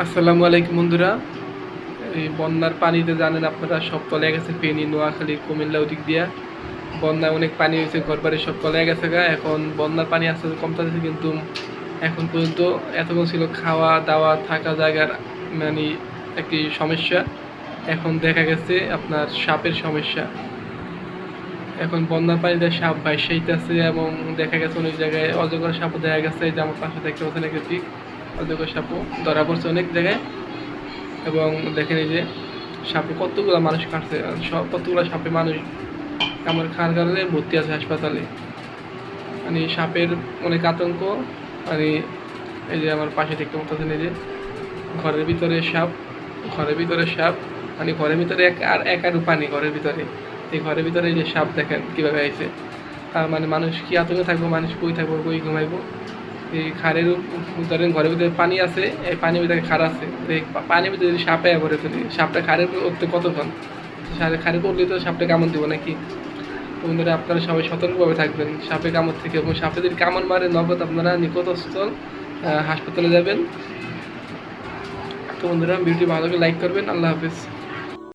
আসসালামু আলাইকুম বন্ধুরা। এই বন্যার পানিতে জানেন আপনারা সব তলায় গেছে, ফেনী, নোয়াখালী, কুমিল্লা ওদিক দিয়া বন্যায় অনেক পানি হয়েছে, ঘরবাড়ি সব তলায় গেছে গা। এখন বন্যার পানি আস্তে আস্তে কমতেছে, কিন্তু এখন পর্যন্ত এতক্ষণ ছিল খাওয়া দাওয়া থাকা জায়গার মানে একটি সমস্যা। এখন দেখা গেছে আপনার সাপের সমস্যা। এখন বন্যার পানিতে সাপ ভাইসাইতেছে এবং দেখা গেছে অনেক জায়গায় অজগর সাপও দেখা গেছে, যে আমার পাশে দেখতে পাচ্ছেন একটি অজগর সাপও ধরা পড়ছে অনেক জায়গায়। এবং দেখেন এই যে সাপে কতগুলো মানুষ কাটছে, সব কতগুলো সাপে মানুষ কামড় খাওয়ার কারণে ভর্তি আছে হাসপাতালে। মানে সাপের অনেক আতঙ্ক। মানে এই যে আমার পাশে দেখতে পাচ্ছেন এই যে ঘরের ভিতরে সাপ, ঘরের ভিতরে সাপ, মানে ঘরের ভিতরে এক আরও পানি ঘরের ভিতরে। এই ঘরের ভিতরে এই যে সাপ দেখেন কীভাবে আইছে। তার মানে মানুষ কি আতঙ্কে থাকবো, মানুষ কই থাকবো, কই ঘুমাইবো। এই খাড়ের ধরেন ঘরের ভিতরে পানি আছে, এই পানির ভিতরে খাড় আছে, এই পানির ভিতরে যদি সাপে ভরে ফেলি, সাপটা খাড়ের উঠতে কতক্ষণ, খাড়ে পড়লে তো সাপটা কামড় দিব নাকি। তো বন্ধুরা আপনারা সবাই সতর্কভাবে থাকবেন সাপে কামড় থেকে, এবং সাপে যদি কামড় মারে নগদ আপনারা নিকটস্থ হাসপাতালে যাবেন। তো বন্ধুরা ভিডিওটি ভালো করে লাইক করবেন। আল্লাহ হাফিজ।